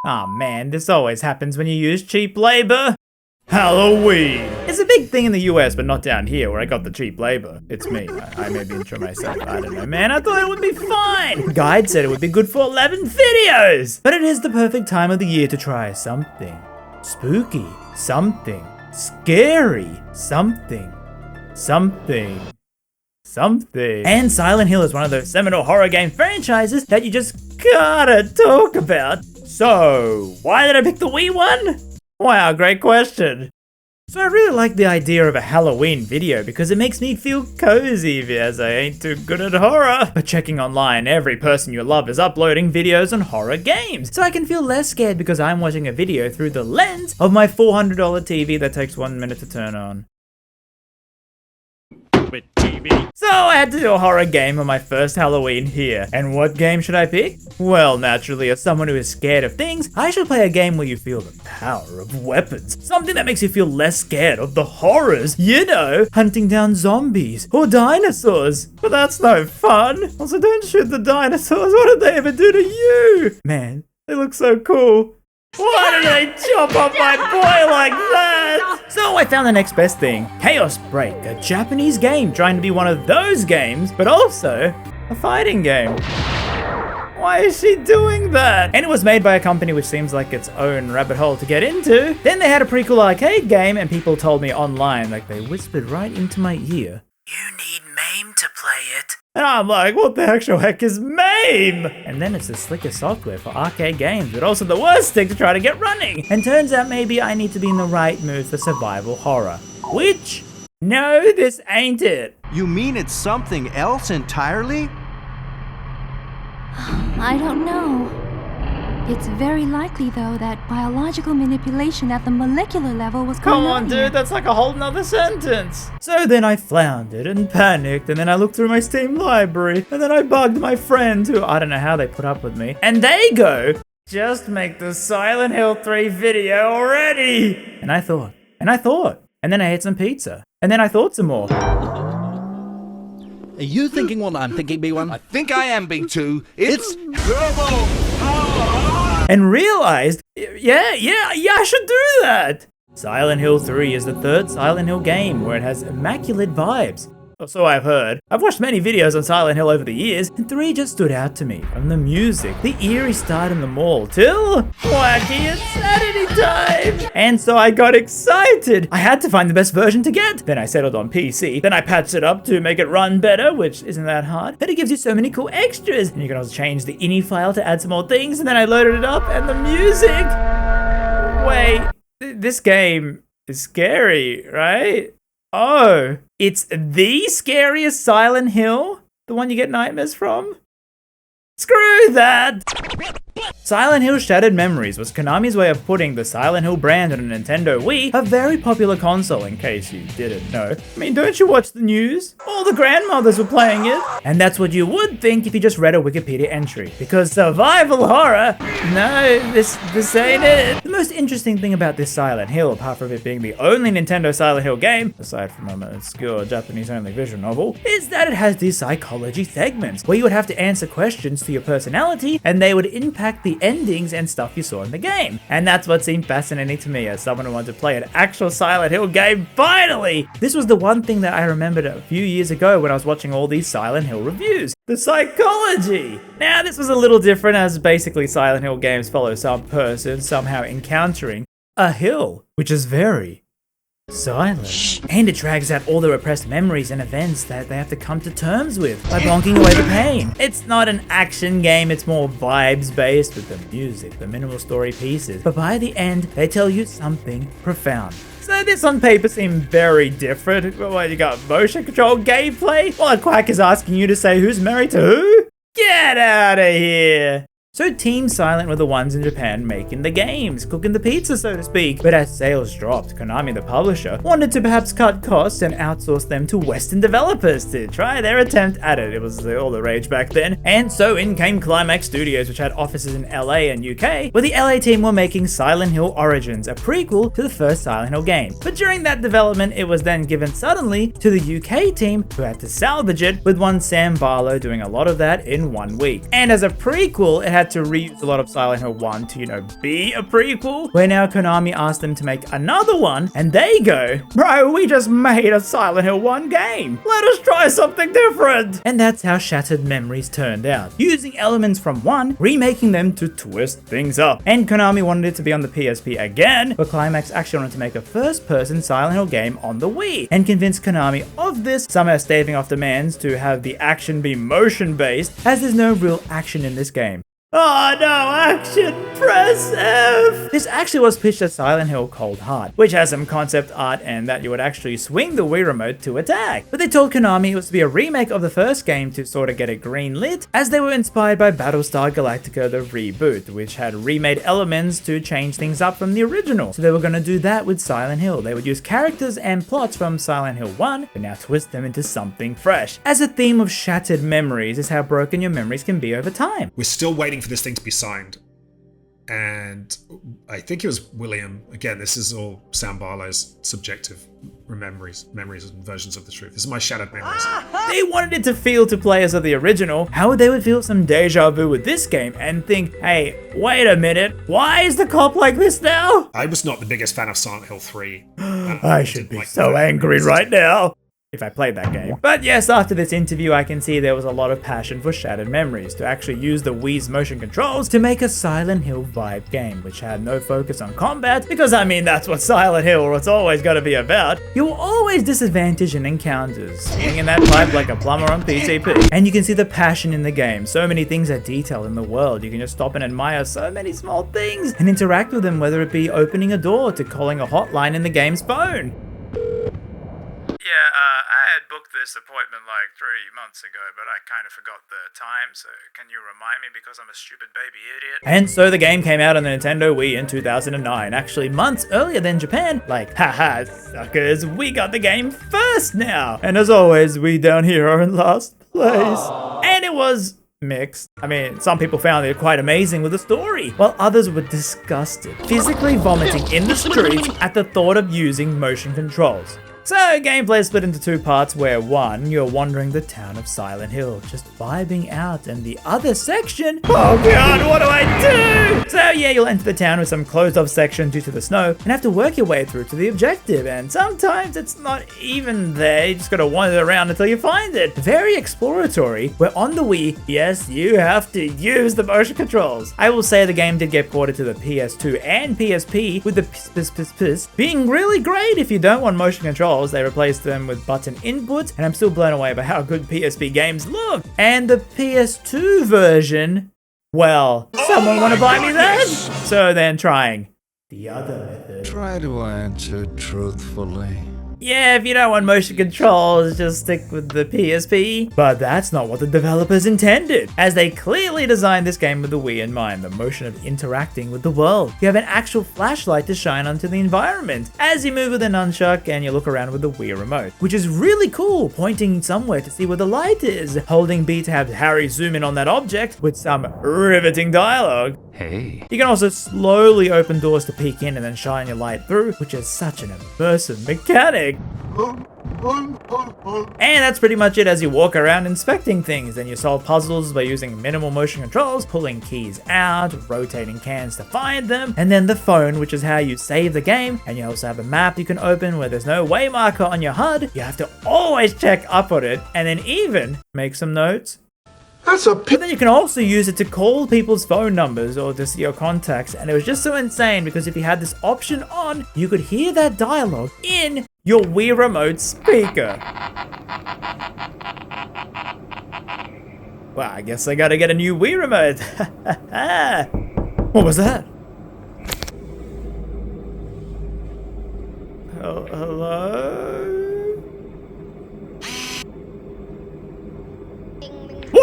Aw man, this always happens when you use cheap labor. Halloween! It's a big thing in the US, but not down here where I got the cheap labor. It's me. I may be intro myself. I don't know, man. I thought it would be fine. The guide said it would be good for 11 videos. But it is the perfect time of the year to try something spooky, something scary, something. And Silent Hill is one of those seminal horror game franchises that you just gotta talk about. So, why did I pick the Wii one? Wow, great question. So I really like the idea of a Halloween video because it makes me feel cozy as I ain't too good at horror. But checking online, every person you love is uploading videos on horror games. So I can feel less scared because I'm watching a video through the lens of my $400 TV that takes 1 minute to turn on. So I had to do a horror game on my first Halloween here. And what game should I pick? Well, naturally, as someone who is scared of things, I should play a game where you feel the power of weapons. Something that makes you feel less scared of the horrors. You know, hunting down zombies or dinosaurs. But that's no fun. Also, don't shoot the dinosaurs. What did they ever do to you? Man, they look so cool. Why did they chop up my boy like that? So I found the next best thing, Chaos Break, a Japanese game trying to be one of those games, but also a fighting game. Why is she doing that? And it was made by a company which seems like its own rabbit hole to get into. Then they had a pretty cool arcade game and people told me online, like they whispered right into my ear, "You need MAME to play it." And I'm like, what the actual heck is MAME? And then it's the slickest software for arcade games, but also the worst thing to try to get running. And turns out maybe I need to be in the right mood for survival horror. Which, no, this ain't it. You mean it's something else entirely? I don't know. It's very likely, though, that biological manipulation at the molecular level was going Come on, here. dude, that's like a whole nother sentence. So then I floundered and panicked, and then I looked through my Steam library, and then I bugged my friend, who I don't know how they put up with me, and they go, just make the Silent Hill 3 video already. And I thought, and then I ate some pizza, and then I thought some more. Are you thinking what I'm thinking, B1? I think I am, B2. It's Turbo Power! And realized, yeah, I should do that. Silent Hill 3 is the third Silent Hill game where it has immaculate vibes. Or so I've heard. I've watched many videos on Silent Hill over the years, and 3 just stood out to me. From the music, the eerie start in the mall, till wacky insanity time. And so I got excited. I had to find the best version to get. Then I settled on PC. Then I patched it up to make it run better, which isn't that hard. But it gives you so many cool extras. And you can also change the ini file to add some more things. And then I loaded it up, and the music. Wait, this game is scary, right? Oh, it's the scariest Silent Hill? The one you get nightmares from? Screw that! Silent Hill Shattered Memories was Konami's way of putting the Silent Hill brand on a Nintendo Wii, a very popular console in case you didn't know. I mean, don't you watch the news? All the grandmothers were playing it. And that's what you would think if you just read a Wikipedia entry. Because survival horror? No, this ain't it. The most interesting thing about this Silent Hill, apart from it being the only Nintendo Silent Hill game, aside from an obscure Japanese-only visual novel, is that it has these psychology segments where you would have to answer questions to your personality and they would impact the endings and stuff you saw in the game. And that's what seemed fascinating to me as someone who wanted to play an actual Silent Hill game, finally! This was the one thing that I remembered a few years ago when I was watching all these Silent Hill reviews. The psychology! Now this was a little different as basically Silent Hill games follow some person somehow encountering a hill, which is very silent. And it drags out all the repressed memories and events that they have to come to terms with by bonking away the pain. It's not an action game, it's more vibes based with the music, the minimal story pieces. But by the end, they tell you something profound. So this on paper seemed very different. What, you got motion control gameplay? While a quack is asking you to say who's married to who? Get out of here! So Team Silent were the ones in Japan making the games, cooking the pizza so to speak. But as sales dropped, Konami the publisher wanted to perhaps cut costs and outsource them to Western developers to try their attempt at it. It was all the rage back then. And so in came Climax Studios, which had offices in LA and UK, where the LA team were making Silent Hill Origins, a prequel to the first Silent Hill game. But during that development, it was then given suddenly to the UK team, who had to salvage it, with one Sam Barlow doing a lot of that in 1 week. And as a prequel, it had had to reuse a lot of Silent Hill 1 to, be a prequel, where now Konami asked them to make another one, and they go, bro, we just made a Silent Hill 1 game. Let us try something different. And that's how Shattered Memories turned out, using elements from 1, remaking them to twist things up. And Konami wanted it to be on the PSP again, but Climax actually wanted to make a first-person Silent Hill game on the Wii, and convinced Konami of this, somehow staving off demands to have the action be motion-based, as there's no real action in this game. Oh no, action! Press F! This actually was pitched as Silent Hill Cold Heart, which has some concept art and that you would actually swing the Wii remote to attack. But they told Konami it was to be a remake of the first game to sort of get it green lit, as they were inspired by Battlestar Galactica the reboot, which had remade elements to change things up from the original. So they were going to do that with Silent Hill. They would use characters and plots from Silent Hill 1, but now twist them into something fresh. As a theme of shattered memories is how broken your memories can be over time. We're still waiting for this thing to be signed. And I think it was William. Again, this is all Sam Barlow's subjective memories and versions of the truth. This is my shattered memories. They wanted it to feel to players of the original how they would feel some deja vu with this game and think, hey, wait a minute, why is the cop like this now? I was not the biggest fan of Silent Hill 3. I should be so angry right now if I played that game. But yes, after this interview, I can see there was a lot of passion for Shattered Memories to actually use the Wii's motion controls to make a Silent Hill vibe game, which had no focus on combat, because I mean, that's what Silent Hill was always going to be about. You were always disadvantaged in encounters, sitting in that pipe like a plumber on PCP. And you can see the passion in the game. So many things are detailed in the world. You can just stop and admire so many small things and interact with them, whether it be opening a door to calling a hotline in the game's phone. Yeah, I had booked this appointment like 3 months ago, but I kind of forgot the time, so can you remind me because I'm a stupid baby idiot? And so the game came out on the Nintendo Wii in 2009, actually months earlier than Japan. Like, haha, suckers, we got the game first now! And as always, we down here are in last place. And it was mixed. I mean, some people found it quite amazing with the story, while others were disgusted, physically vomiting in the streets at the thought of using motion controls. So, gameplay is split into 2 parts where one, you're wandering the town of Silent Hill, just vibing out, and the other section, oh god, what do I do? So yeah, you'll enter the town with some closed off section due to the snow, and have to work your way through to the objective, and sometimes it's not even there, you just gotta wander around until you find it. Very exploratory, where on the Wii, yes, you have to use the motion controls. I will say the game did get ported to the PS2 and PSP, with the being really great if you don't want motion controls. They replaced them with button inputs, and I'm still blown away by how good PSP games look. And the PS2 version, well, someone want to buy me that? So then trying the other method. Try to answer truthfully. Yeah, if you don't want motion controls, just stick with the PSP. But that's not what the developers intended, as they clearly designed this game with the Wii in mind, the motion of interacting with the world. You have an actual flashlight to shine onto the environment as you move with a nunchuck and you look around with the Wii remote, which is really cool, pointing somewhere to see where the light is, holding B to have Harry zoom in on that object with some riveting dialogue. Hey. You can also slowly open doors to peek in and then shine your light through, which is such an immersive mechanic. And that's pretty much it as you walk around inspecting things. Then you solve puzzles by using minimal motion controls, pulling keys out, rotating cans to find them, and then the phone, which is how you save the game. And you also have a map you can open where there's no way marker on your HUD. You have to always check up on it, and then even make some notes. But then you can also use it to call people's phone numbers or to see your contacts, and it was just so insane because if you had this option on, you could hear that dialogue in your Wii remote speaker. Well, I guess I gotta get a new Wii remote. What was that? Oh, hello?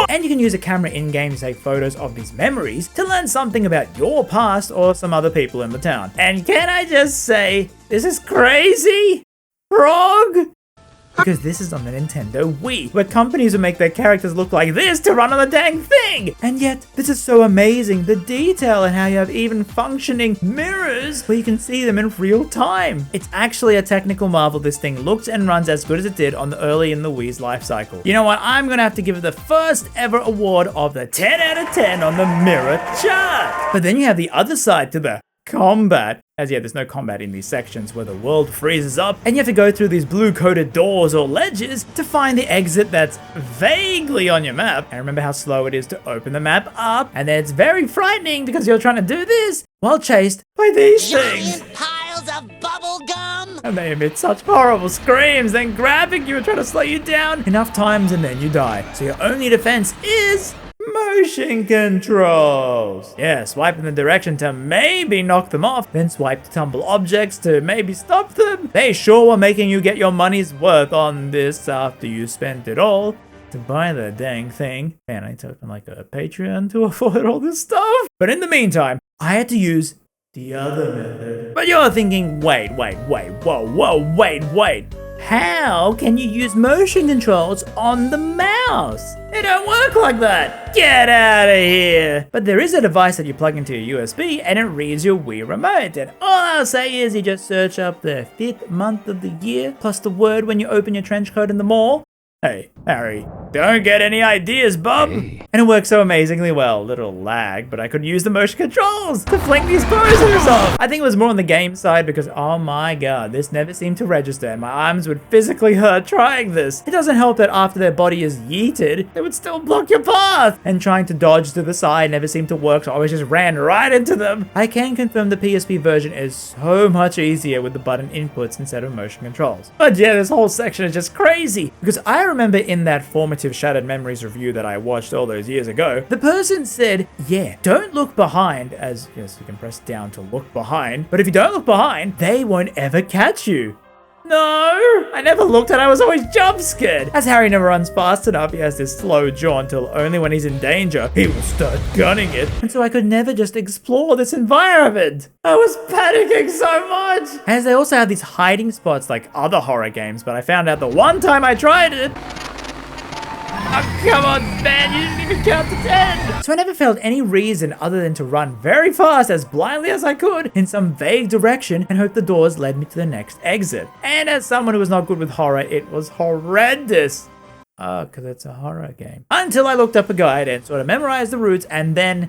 And you can use a camera in-game to take photos of these memories to learn something about your past or some other people in the town. And can I just say, this is crazy? Frog? because this is on the Nintendo Wii, where companies would make their characters look like this to run on the dang thing. And yet, this is so amazing, the detail and how you have even functioning mirrors where you can see them in real time. It's actually a technical marvel this thing looks and runs as good as it did on the early in the Wii's life cycle. You know what, I'm gonna have to give it the first ever award of the 10 out of 10 on the mirror chart. But then you have the other side to the combat. As yeah, there's no combat in these sections where the world freezes up and you have to go through these blue coated doors or ledges to find the exit that's vaguely on your map. And remember how slow it is to open the map up, and then it's very frightening because you're trying to do this while chased by these things. Piles of bubble gum. And they emit such horrible screams, then grabbing you and trying to slow you down enough times and then you die. So your only defense is motion controls. Yeah, swipe in the direction to maybe knock them off, then swipe to tumble objects to maybe stop them. They sure were making you get your money's worth on this after you spent it all to buy the dang thing. Man, I need to open like a Patreon to afford all this stuff. But in the meantime, I had to use the other method. But you're thinking, wait, whoa. How can you use motion controls on the mouse? It don't work like that. Get out of here. But there is a device that you plug into your USB and it reads your Wii remote. And all I'll say is you just search up the 5th month of the year plus the word when you open your trench coat in the mall. Hey, Harry, don't get any ideas, bub. Hey. And it works so amazingly well. Little lag, but I could use the motion controls to fling these posers off. I think it was more on the game side because, oh my god, this never seemed to register and my arms would physically hurt trying this. It doesn't help that after their body is yeeted, they would still block your path. And trying to dodge to the side never seemed to work, so I always just ran right into them. I can confirm the PSP version is so much easier with the button inputs instead of motion controls. But yeah, this whole section is just crazy because I remember in that formative Shattered Memories review that I watched all those years ago, the person said, yeah, don't look behind, as yes, you can press down to look behind, but if you don't look behind, they won't ever catch you. No, I never looked and I was always jump scared. As Harry never runs fast enough, he has this slow jaunt till only when he's in danger, he will start gunning it. And so I could never just explore this environment. I was panicking so much. As they also have these hiding spots like other horror games, but I found out the one time I tried it, oh, come on, man, you didn't even count to 10. So I never felt any reason other than to run very fast as blindly as I could in some vague direction and hope the doors led me to the next exit. And as someone who was not good with horror, it was horrendous. Oh, because it's a horror game. Until I looked up a guide and sort of memorized the routes and then,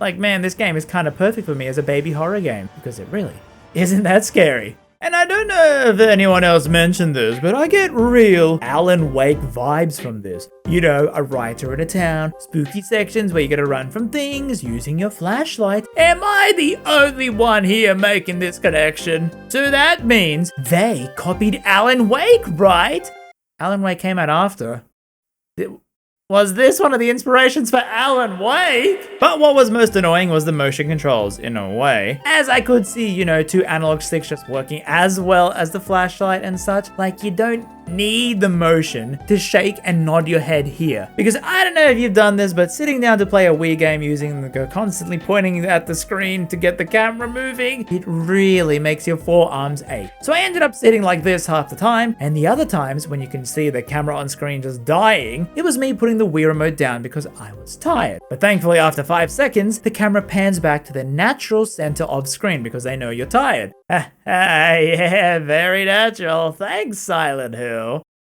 like, man, this game is kind of perfect for me as a baby horror game because it really isn't that scary. And I don't know if anyone else mentioned this, but I get real Alan Wake vibes from this. You know, a writer in a town, spooky sections where you gotta run from things using your flashlight. Am I the only one here making this connection? So that means they copied Alan Wake, right? Alan Wake came out after. Was this one of the inspirations for Alan Wake? But what was most annoying was the motion controls, in a way. As I could see, you know, 2 analog sticks just working as well as the flashlight and such. Like, you don't need the motion to shake and nod your head here. Because I don't know if you've done this, but sitting down to play a Wii game using the constantly pointing at the screen to get the camera moving, it really makes your forearms ache. So I ended up sitting like this half the time, and the other times when you can see the camera on screen just dying, it was me putting the Wii remote down because I was tired. But thankfully after 5 seconds, the camera pans back to the natural center of screen because they know you're tired. Yeah, very natural. Thanks, Silent Hill.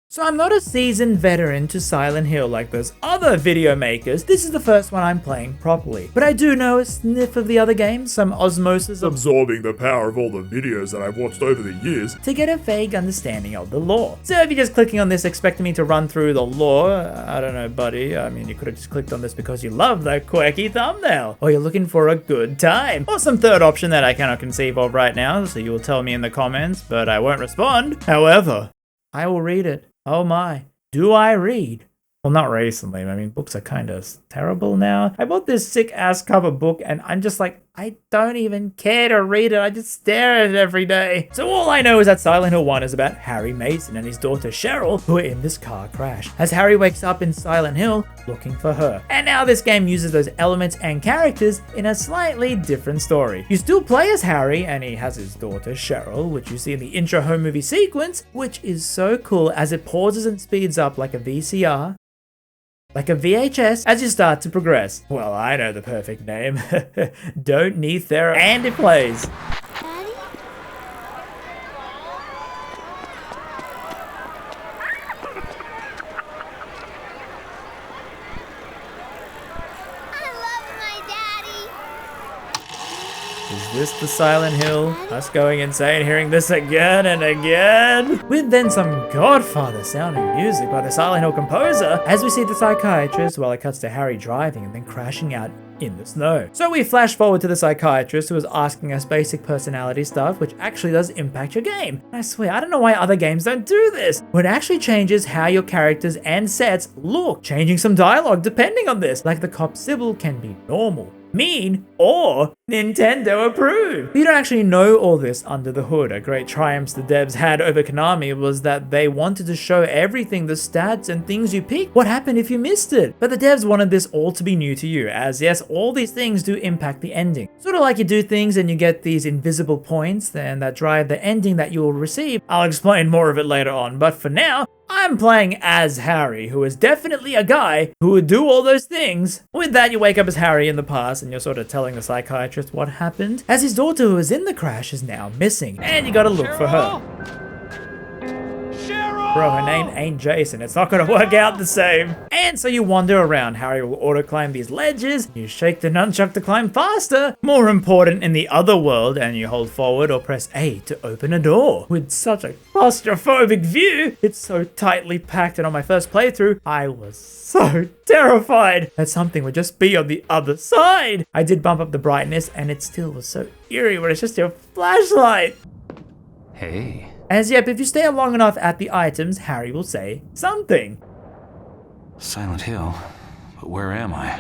So I'm not a seasoned veteran to Silent Hill like those other video makers. This is the first one I'm playing properly. But I do know a sniff of the other games, some osmosis absorbing the power of all the videos that I've watched over the years to get a vague understanding of the lore. So if you're just clicking on this expecting me to run through the lore, I don't know, buddy. I mean, you could have just clicked on this because you love the quirky thumbnail. Or you're looking for a good time. Or some third option that I cannot conceive of right now, so you will tell me in the comments, but I won't respond. However, I will read it. Oh my, do I read? Well, not recently. I mean, books are kind of terrible now. I bought this sick ass cover book and I'm just like, I don't even care to read it, I just stare at it every day. So all I know is that Silent Hill 1 is about Harry Mason and his daughter Cheryl, who are in this car crash, as Harry wakes up in Silent Hill looking for her. And now this game uses those elements and characters in a slightly different story. You still play as Harry, and he has his daughter Cheryl, which you see in the intro home movie sequence, which is so cool as it pauses and speeds up like a VCR, like a VHS, as you start to progress. Well, I know the perfect name. Don't need therapy. And it plays. Is this the Silent Hill? Us going insane hearing this again and again? With then some Godfather sounding music by the Silent Hill composer as we see the psychiatrist while it cuts to Harry driving and then crashing out in the snow. So we flash forward to the psychiatrist who was asking us basic personality stuff, which actually does impact your game. I swear, I don't know why other games don't do this. It actually changes how your characters and sets look, changing some dialogue depending on this, like the cop Sybil can be normal, mean, or Nintendo approved. You don't actually know all this under the hood. A great triumph the devs had over Konami was that they wanted to show everything, the stats and things you pick. What happened if you missed it? But the devs wanted this all to be new to you, as yes, all these things do impact the ending. Sort of like you do things and you get these invisible points, then that drive the ending that you will receive. I'll explain more of it later on, but for now, I'm playing as Harry, who is definitely a guy who would do all those things. With that, you wake up as Harry in the past and you're sort of telling the psychiatrist what happened, as his daughter who was in the crash is now missing, and you gotta look for her. Bro, her name ain't Jason. It's not gonna work out the same. And so you wander around. Harry will auto-climb these ledges. You shake the nunchuck to climb faster. More important, in the other world, and you hold forward or press A to open a door. With such a claustrophobic view, it's so tightly packed, and on my first playthrough, I was so terrified that something would just be on the other side. I did bump up the brightness, and it still was so eerie when it's just your flashlight. Hey. As yep, if you stay long enough at the items, Harry will say something. Silent Hill, but where am I?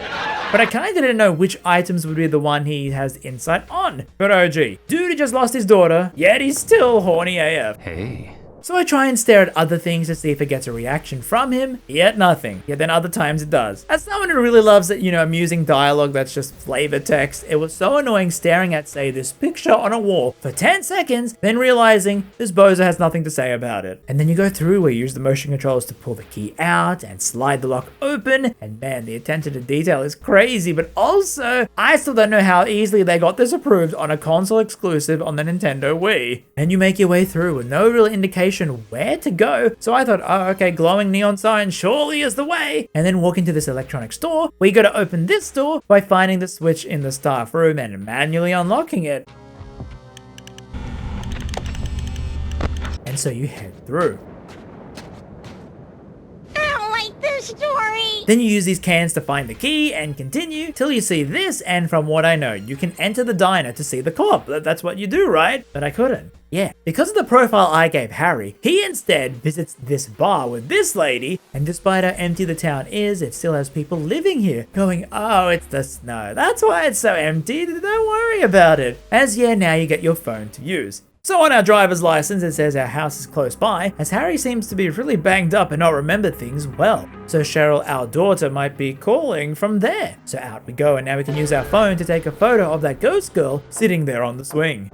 But I kinda didn't know which items would be the one he has insight on. But OG, dude just lost his daughter, yet he's still horny AF. Hey. So I try and stare at other things to see if it gets a reaction from him, yet nothing. Yet then other times it does. As someone who really loves that, amusing dialogue that's just flavor text, it was so annoying staring at, say, this picture on a wall for 10 seconds, then realizing this bozo has nothing to say about it. And then you go through where you use the motion controls to pull the key out and slide the lock open, and man, the attention to detail is crazy, but also, I still don't know how easily they got this approved on a console exclusive on the Nintendo Wii. And you make your way through with no real indication where to go, so I thought, oh okay, glowing neon sign surely is the way, and then walk into this electronic store where you gotta open this door by finding the switch in the staff room and manually unlocking it. And so you head through. Story. Then you use these cans to find the key and continue till you see this, and from what I know, you can enter the diner to see the cop. That's what you do, right? But I couldn't. Yeah, because of the profile I gave Harry, he instead visits this bar with this lady, and despite how empty the town is, it still has people living here, going, oh, it's the snow. That's why it's so empty, don't worry about it. As yeah, now you get your phone to use. So on our driver's license, it says our house is close by, as Harry seems to be really banged up and not remember things well. So Cheryl, our daughter, might be calling from there. So out we go, and now we can use our phone to take a photo of that ghost girl sitting there on the swing.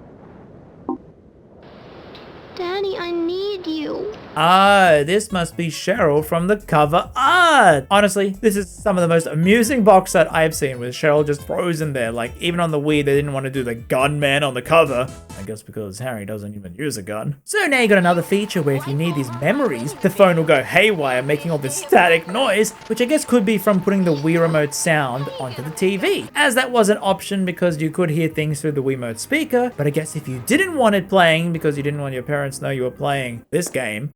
Daddy, I need you. Ah, this must be Cheryl from the cover art. Honestly, this is some of the most amusing box art I've seen, with Cheryl just frozen there. Like, even on the Wii, they didn't want to do the gunman on the cover. I guess because Harry doesn't even use a gun. So now you got another feature where if you need these memories, the phone will go haywire, making all this static noise, which I guess could be from putting the Wii Remote sound onto the TV, as that was an option because you could hear things through the Wiimote speaker. But I guess if you didn't want it playing because you didn't want your parents to know you were playing this game,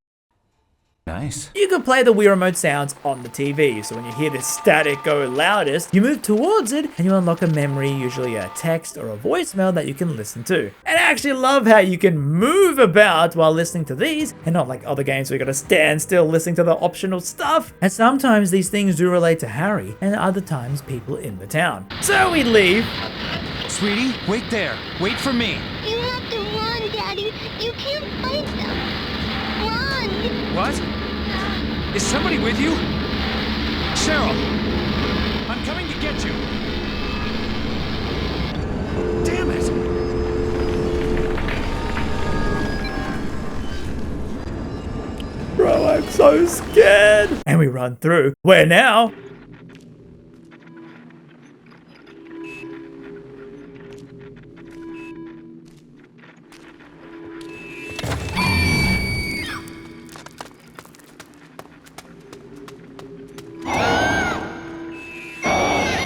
Nice. you could play the Wii Remote sounds on the TV, so when you hear this static go loudest, you move towards it and you unlock a memory, usually a text or a voicemail that you can listen to. And I actually love how you can move about while listening to these, and not like other games where you gotta stand still listening to the optional stuff. And sometimes these things do relate to Harry, and other times people in the town. So we leave. sweetie. Wait there. Wait for me. You have to run, Daddy. You can't fight them. Run! What? Is somebody with you? Cheryl! I'm coming to get you. Damn it! Bro, I'm so scared. And we run through. Where now?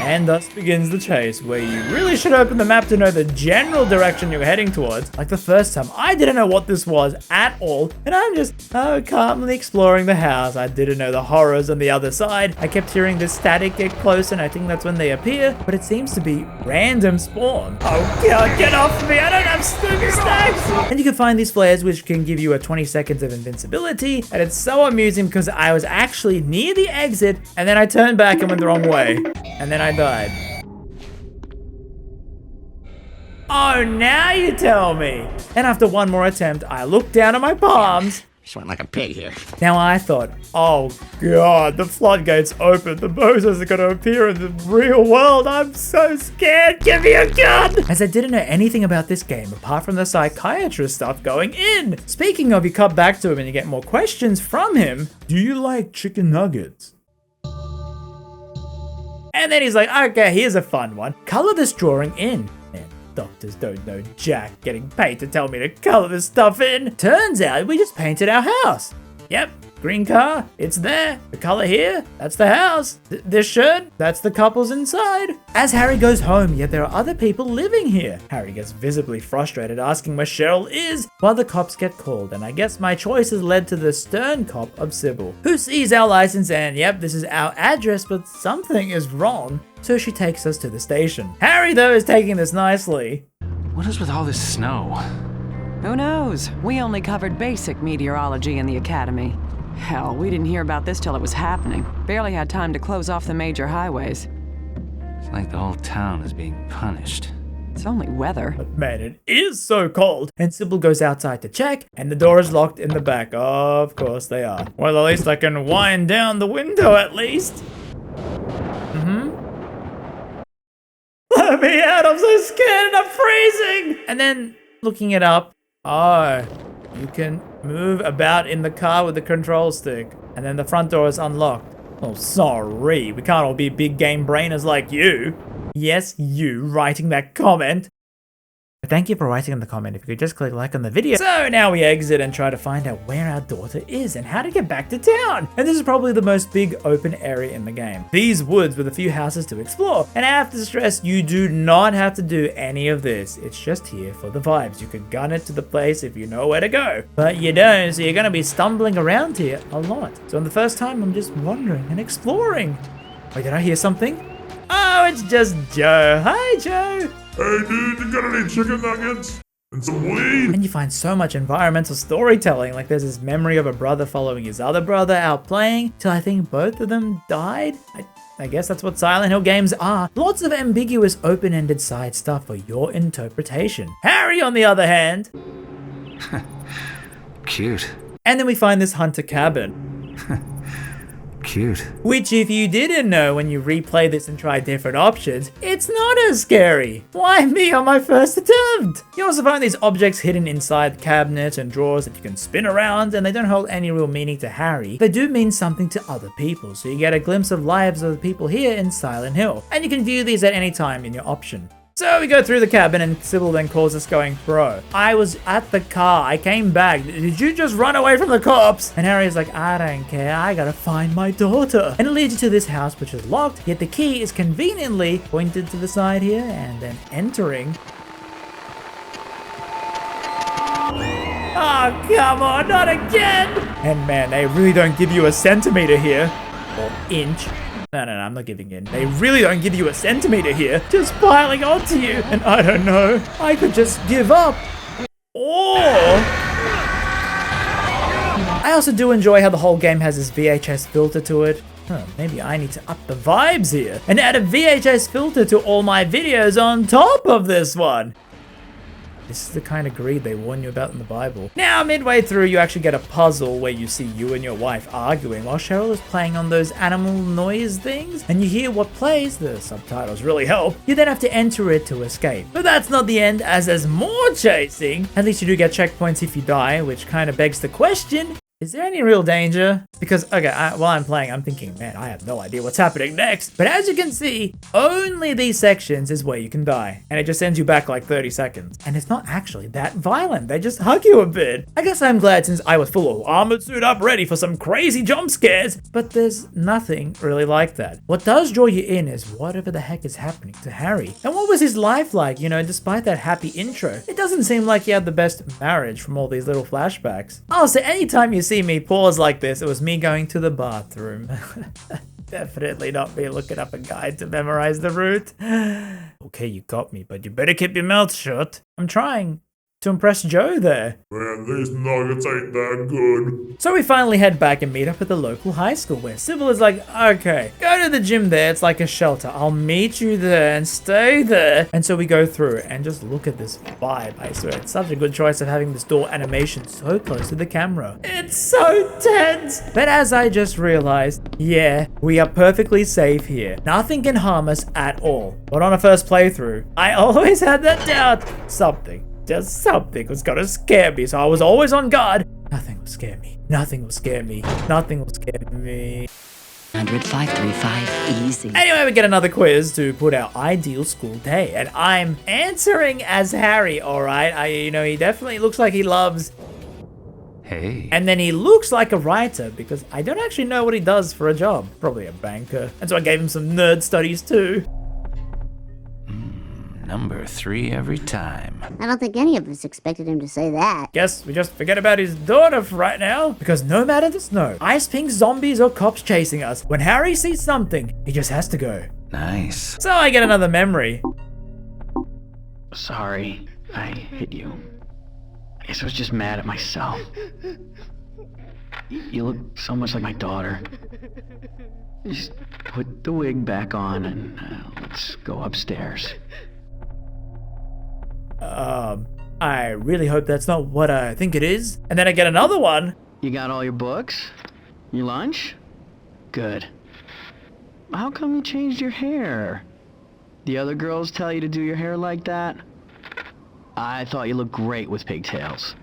And thus begins the chase, where you really should open the map to know the general direction you're heading towards. Like the first time, I didn't know what this was at all, and I'm just calmly exploring the house. I didn't know the horrors on the other side. I kept hearing this static get close, and I think that's when they appear, but it seems to be random spawn. Oh god, get off me, I don't have stupid stacks! And you can find these flares, which can give you a 20 seconds of invincibility, and it's so amusing because I was actually near the exit, and then I turned back and went the wrong way, and then I died. Oh, now you tell me. And after one more attempt, I looked down at my palms. Sweating like a pig here. Now I thought, oh god, the floodgates open. The Moses are gonna appear in the real world. I'm so scared. Give me a gun. As I didn't know anything about this game apart from the psychiatrist stuff going in. Speaking of, you cut back to him and you get more questions from him. Do you like chicken nuggets? And then he's like, okay, here's a fun one. Color this drawing in. Man, doctors don't know jack, getting paid to tell me to color this stuff in. Turns out we just painted our house. Yep, green car, it's there. The color here, that's the house. This shirt, that's the couples inside. As Harry goes home, yet there are other people living here. Harry gets visibly frustrated, asking where Cheryl is, while the cops get called. And I guess my choices led to the stern cop of Sybil, who sees our license and, yep, this is our address, but something is wrong. So she takes us to the station. Harry, though, is taking this nicely. What is with all this snow? Who knows? We only covered basic meteorology in the academy. Hell, we didn't hear about this till it was happening. Barely had time to close off the major highways. It's like the whole town is being punished. It's only weather. But man, it is so cold. And Sybil goes outside to check, and the door is locked in the back. Of course they are. Well, at least I can wind down the window at least. Let me out, I'm so scared and I'm freezing. And then looking it up, oh, you can move about in the car with the control stick. And then the front door is unlocked. Oh, sorry, we can't all be big game brainers like you. Yes, you writing that comment. Thank you for writing in the comment. If you could just click like on the video. So now we exit and try to find out where our daughter is and how to get back to town. And this is probably the most big open area in the game. These woods with a few houses to explore. And I have to stress, you do not have to do any of this. It's just here for the vibes. You could gun it to the place if you know where to go. But you don't, so you're gonna be stumbling around here a lot. So on the first time, I'm just wandering and exploring. Wait, did I hear something? Oh, it's just Joe. Hi, Joe. Hey dude, you got any chicken nuggets? And some weed? And you find so much environmental storytelling, like there's this memory of a brother following his other brother out playing, till I think both of them died. I guess that's what Silent Hill games are. Lots of ambiguous open-ended side stuff for your interpretation. Harry, on the other hand. Cute. And then we find this hunter cabin. Cute. Which, if you didn't know when you replay this and try different options, it's not as scary. Why me on my first attempt? You also find these objects hidden inside cabinets and drawers that you can spin around, and they don't hold any real meaning to Harry. They do mean something to other people, so you get a glimpse of lives of the people here in Silent Hill. And you can view these at any time in your option. So we go through the cabin and Sybil then calls us going, bro, I was at the car, I came back, did you just run away from the cops? And Harry's like, I don't care, I gotta find my daughter. And it leads you to this house which is locked, yet the key is conveniently pointed to the side here and then entering. Oh, come on, not again! And man, they really don't give you a centimeter here, or inch. No, I'm not giving in. They really don't give you a centimeter here, just piling onto you. And I don't know, I could just give up. Or I also do enjoy how the whole game has this VHS filter to it. Maybe I need to up the vibes here and add a VHS filter to all my videos on top of this one. This is the kind of greed they warn you about in the Bible. Now, midway through, you actually get a puzzle where you see you and your wife arguing while Cheryl is playing on those animal noise things, and you hear what plays. The subtitles really help. You then have to enter it to escape. But that's not the end, as there's more chasing. At least you do get checkpoints if you die, which kind of begs the question, is there any real danger? Because, okay, while I'm playing, I'm thinking, man, I have no idea what's happening next. But as you can see, only these sections is where you can die. And it just sends you back like 30 seconds. And it's not actually that violent. They just hug you a bit. I guess I'm glad since I was full of armored suit up ready for some crazy jump scares. But there's nothing really like that. What does draw you in is whatever the heck is happening to Harry. And what was his life like, you know, despite that happy intro? It doesn't seem like he had the best marriage from all these little flashbacks. Oh, so anytime you see me pause like this, it was me going to the bathroom. Definitely not me looking up a guide to memorize the route. Okay, you got me, but you better keep your mouth shut. I'm trying to impress Joe there. Man, these nuggets ain't that good. So we finally head back and meet up at the local high school where Sybil is like, okay, go to the gym there, it's like a shelter. I'll meet you there and stay there. And so we go through and just look at this vibe. I swear, it's such a good choice of having this door animation so close to the camera. It's so tense. But as I just realized, yeah, we are perfectly safe here. Nothing can harm us at all. But on a first playthrough, I always had that doubt. Just something was gonna scare me, so I was always on guard. Nothing will scare me. Nothing will scare me. Nothing will scare me. 100,535 easy. Anyway, we get another quiz to put our ideal school day, and I'm answering as Harry, alright? You know, he definitely looks like he loves... Hey. And then he looks like a writer, because I don't actually know what he does for a job. Probably a banker. And so I gave him some nerd studies too. Number 3 every time. I don't think any of us expected him to say that. Guess we just forget about his daughter for right now, because no matter the snow, ice pink zombies or cops chasing us, when Harry sees something, he just has to go. Nice. So I get another memory. Sorry, I hit you. I guess I was just mad at myself. You look so much like my daughter. Just put the wig back on and let's go upstairs. I really hope that's not what I think it is. And then I get another one. You got all your books? Your lunch? Good. How come you changed your hair? The other girls tell you to do your hair like that? I thought you looked great with pigtails.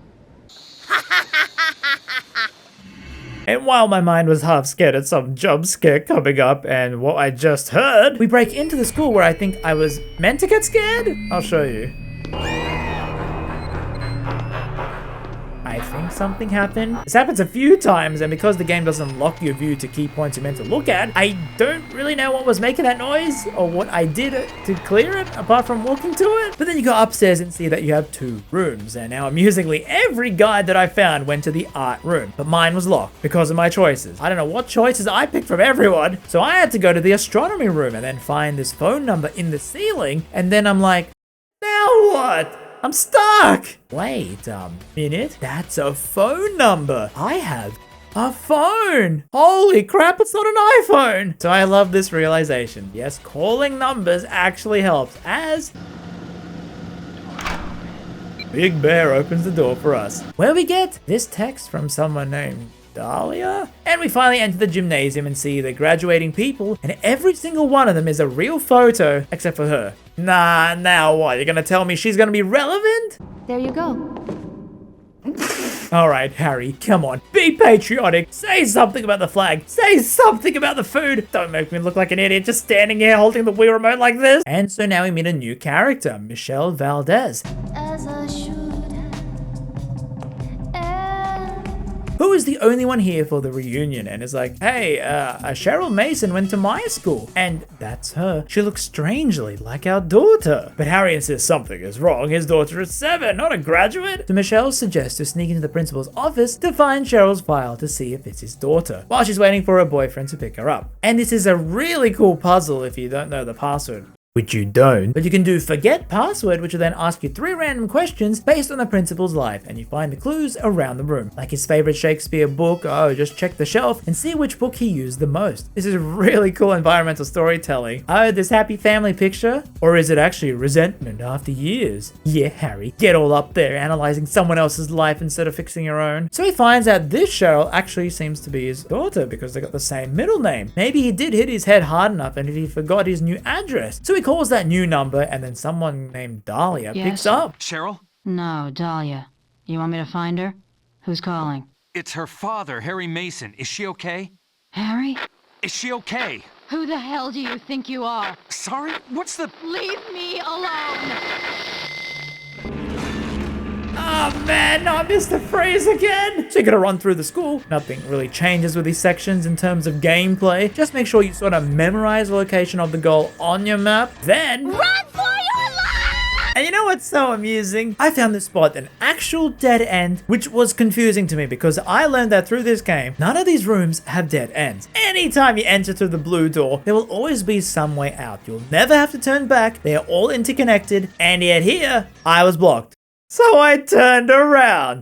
And while my mind was half scared at some jump scare coming up and what I just heard, we break into the school where I think I was meant to get scared. I'll show you. I think something happened. This happens a few times, and because the game doesn't lock your view to key points you're meant to look at, I don't really know what was making that noise or what I did to clear it, apart from walking to it. But then you go upstairs and see that you have 2 rooms, and now amusingly, every guide that I found went to the art room, but mine was locked because of my choices. I don't know what choices I picked from everyone, so I had to go to the astronomy room and then find this phone number in the ceiling, and then I'm like, now what? I'm stuck! Wait a minute, that's a phone number. I have a phone! Holy crap, it's not an iPhone! So I love this realization. Yes, calling numbers actually helps, as Big Bear opens the door for us, where we get this text from someone named Dahlia? And we finally enter the gymnasium and see the graduating people, and every single one of them is a real photo, except for her. Nah, now what? You're gonna tell me she's gonna be relevant? There you go. Alright, Harry, come on. Be patriotic. Say something about the flag. Say something about the food. Don't make me look like an idiot just standing here holding the Wii remote like this. And so now we meet a new character, Michelle Valdez, As I should who is the only one here for the reunion and is like, hey, Cheryl Mason went to my school. And that's her. She looks strangely like our daughter. But Harry insists something is wrong. His daughter is 7, not a graduate. So Michelle suggests to sneak into the principal's office to find Cheryl's file to see if it's his daughter, while she's waiting for her boyfriend to pick her up. And this is a really cool puzzle if you don't know the password. which you don't, but you can do forget password, which will then ask you 3 random questions based on the principal's life, and you find the clues around the room. Like his favorite Shakespeare book, oh, just check the shelf and see which book he used the most. This is really cool environmental storytelling. Oh, this happy family picture? Or is it actually resentment after years? Yeah, Harry, get all up there analyzing someone else's life instead of fixing your own. So he finds out this Cheryl actually seems to be his daughter because they got the same middle name. Maybe he did hit his head hard enough and he forgot his new address. So he calls that new number, and then someone named Dahlia picks up. Cheryl? No, Dahlia. You want me to find her? Who's calling? It's her father, Harry Mason. Is she okay? Harry? Is she okay? Who the hell do you think you are? Sorry? What's the... Leave me alone! Oh man, I missed the phrase again! So you gotta run through the school. Nothing really changes with these sections in terms of gameplay. Just make sure you sort of memorize the location of the goal on your map. Then... Run for your life! And you know what's so amusing? I found this spot an actual dead end, which was confusing to me because I learned that through this game, none of these rooms have dead ends. Anytime you enter through the blue door, there will always be some way out. You'll never have to turn back. They are all interconnected. And yet here, I was blocked. So I turned around.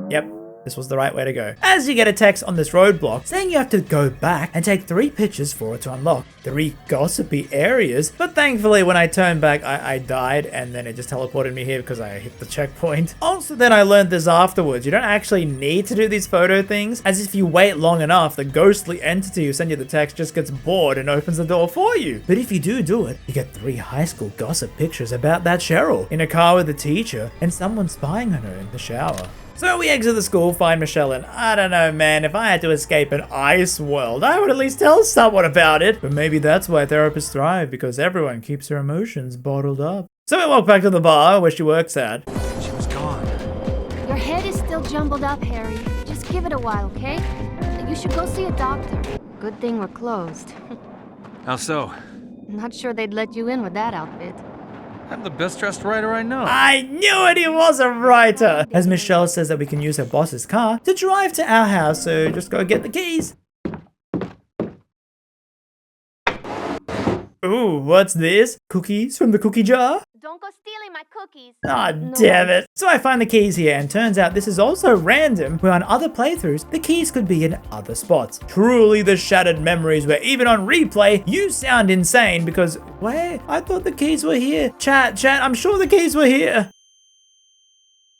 Yep, this was the right way to go. As you get a text on this roadblock saying you have to go back and take 3 pictures for it to unlock 3 gossipy areas. But thankfully when I turned back, I died and then it just teleported me here because I hit the checkpoint. Also then I learned this afterwards. You don't actually need to do these photo things, as if you wait long enough, the ghostly entity who sent you the text just gets bored and opens the door for you. But if you do it, you get 3 high school gossip pictures about that Cheryl in a car with a teacher and someone spying on her in the shower. So we exit the school, find Michelle, and I don't know, man, if I had to escape an ice world, I would at least tell someone about it. But maybe that's why therapists thrive, because everyone keeps their emotions bottled up. So we walk back to the bar where she works at. She was gone. Your head is still jumbled up, Harry. Just give it a while, okay? You should go see a doctor. Good thing we're closed. How so? Not sure they'd let you in with that outfit. I'm the best dressed writer I know. I knew it, he was a writer! As Michelle says that we can use her boss's car to drive to our house, so just go get the keys. Ooh, what's this? Cookies from the cookie jar? Don't go stealing my cookies. Ah, damn it. So I find the keys here, and turns out this is also random, where on other playthroughs, the keys could be in other spots. Truly the shattered memories where even on replay, you sound insane because, wait, I thought the keys were here. Chat, I'm sure the keys were here.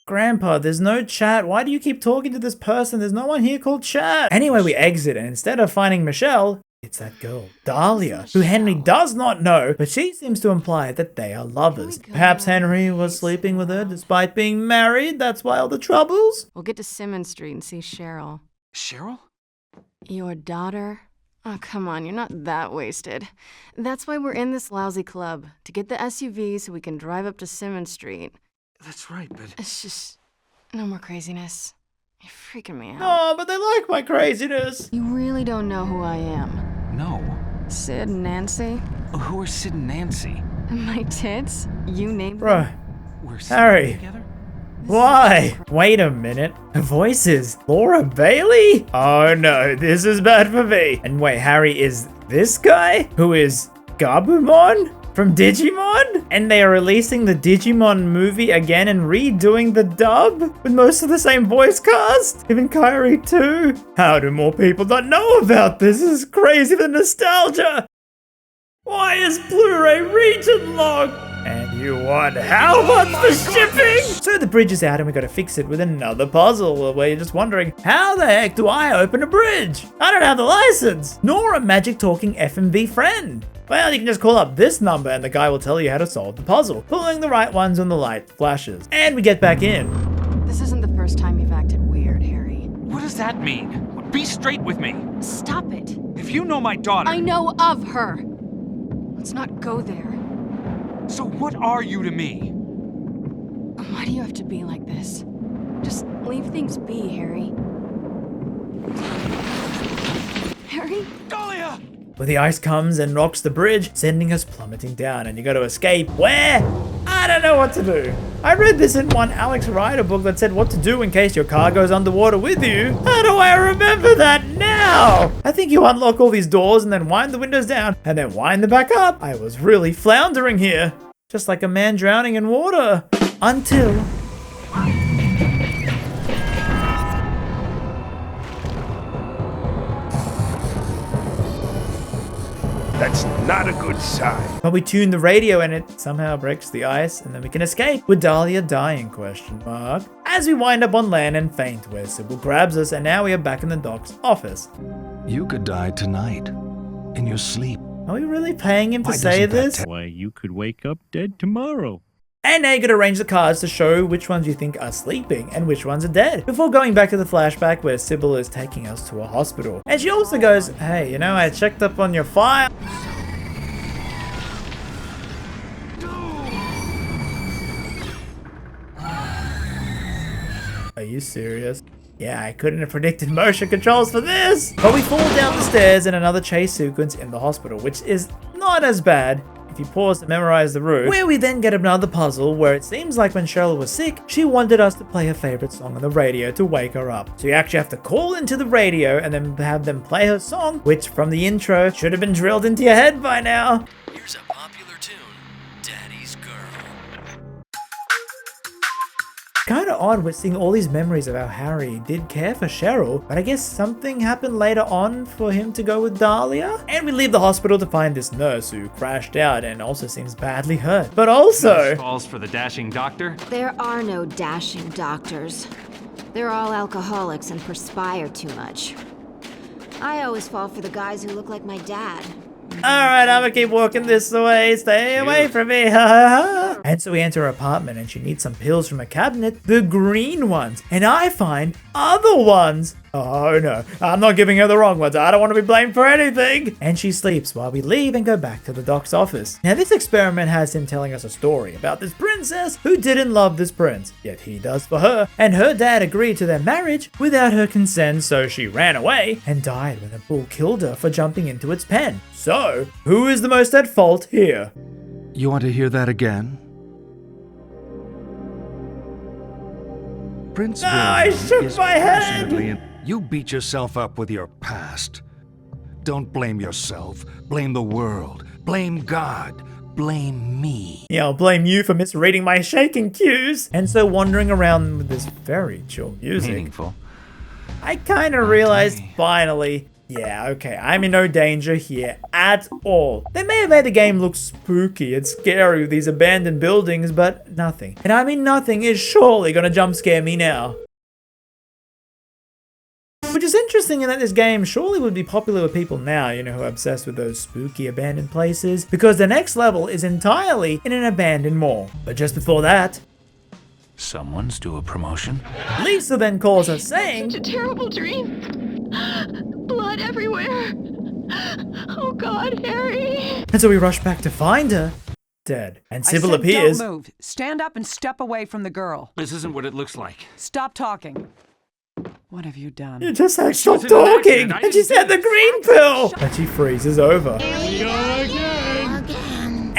Grandpa, there's no chat. Why do you keep talking to this person? There's no one here called chat. Anyway, we exit, and instead of finding Michelle, it's that girl, Dahlia, who Henry does not know, but she seems to imply that they are lovers. Perhaps Henry was sleeping with her despite being married. That's why all the troubles. We'll get to Simmons Street and see Cheryl. Cheryl? Your daughter? Oh, come on, you're not that wasted. That's why we're in this lousy club, to get the SUV so we can drive up to Simmons Street. That's right, but... It's just... no more craziness. You're freaking me out. Oh, but they like my craziness. You really don't know who I am. No. Sid and Nancy? Who are Sid and Nancy? My tits? You named Bro, them? We're Harry. together? Why? Wait a minute. Her voice is Laura Bailey? Oh no, this is bad for me. And wait, Harry is this guy? Who is Gabumon? From Digimon? And they are releasing the Digimon movie again and redoing the dub with most of the same voice cast? Even Kairi too? How do more people not know about this? This is crazy, the nostalgia! Why is Blu-ray region locked? And you want how much for shipping? So the bridge is out and we gotta fix it with another puzzle where you're just wondering, how the heck do I open a bridge? I don't have the license, nor a magic talking FMV friend. Well, you can just call up this number and the guy will tell you how to solve the puzzle, pulling the right ones when the light flashes. And we get back in. This isn't the first time you've acted weird, Harry. What does that mean? Be straight with me. Stop it. If you know my daughter... I know of her. Let's not go there. So what are you to me? Why do you have to be like this? Just leave things be, Harry. Harry? Dahlia! Where the ice comes and knocks the bridge, sending us plummeting down, and you gotta escape. Where? I don't know what to do. I read this in one Alex Rider book that said what to do in case your car goes underwater with you. How do I remember that now? Wow! I think you unlock all these doors and then wind the windows down and then wind them back up. I was really floundering here. Just like a man drowning in water. Until... That's not a good sign. But we tune the radio and it somehow breaks the ice and then we can escape with Dahlia dying, question mark. As we wind up on land and faint where Sybil grabs us and now we are back in the doc's office. You could die tonight, in your sleep. Are we really paying him to say this? Why, you could wake up dead tomorrow. And now you gotta arrange the cards to show which ones you think are sleeping and which ones are dead, before going back to the flashback where Sybil is taking us to a hospital. And she also goes, hey, you know, I checked up on your file. Are you serious? Yeah, I couldn't have predicted motion controls for this! But we fall down the stairs in another chase sequence in the hospital, which is not as bad if you pause to memorize the route, where we then get another puzzle where it seems like when Cheryl was sick, she wanted us to play her favorite song on the radio to wake her up. So you actually have to call into the radio and then have them play her song, which from the intro should have been drilled into your head by now. Here's a popular tune, Daddy's Girl. Kinda odd we're seeing all these memories of how Harry did care for Cheryl, but I guess something happened later on for him to go with Dahlia? And we leave the hospital to find this nurse who crashed out and also seems badly hurt. But also... Nurse falls for the dashing doctor? There are no dashing doctors. They're all alcoholics and perspire too much. I always fall for the guys who look like my dad. Alright, I'm gonna keep walking this way. Stay away from me. And so we enter her apartment and she needs some pills from a cabinet, the green ones. And I find other ones. Oh no, I'm not giving her the wrong ones. I don't want to be blamed for anything. And she sleeps while we leave and go back to the doc's office. Now this experiment has him telling us a story about this princess who didn't love this prince, yet he does for her. And her dad agreed to their marriage without her consent, so she ran away and died when a bull killed her for jumping into its pen. So, who is the most at fault here? You want to hear that again? Prince No, I shook my head! You beat yourself up with your past. Don't blame yourself. Blame the world. Blame God. Blame me. Yeah, I'll blame you for misreading my shaking cues. And so wandering around with this very chill music. Meaningful. I kind of realized finally, yeah, okay, I'm in no danger here at all. They may have made the game look spooky and scary with these abandoned buildings, but nothing. And I mean nothing is surely gonna jump scare me now. Which is interesting in that this game surely would be popular with people now, you know, who are obsessed with those spooky abandoned places, because the next level is entirely in an abandoned mall. But just before that, Someone's due a promotion. Lisa then calls us saying, Such a terrible dream. Blood everywhere. Oh God, Harry. and so we rush back to find her, dead. And Sybil I said appears. Don't move. Stand up and step away from the girl. This isn't what it looks like. Stop talking. What have you done? You just said stop wasn't an talking! accident. I And she didn't said do the green pill! And she freezes over.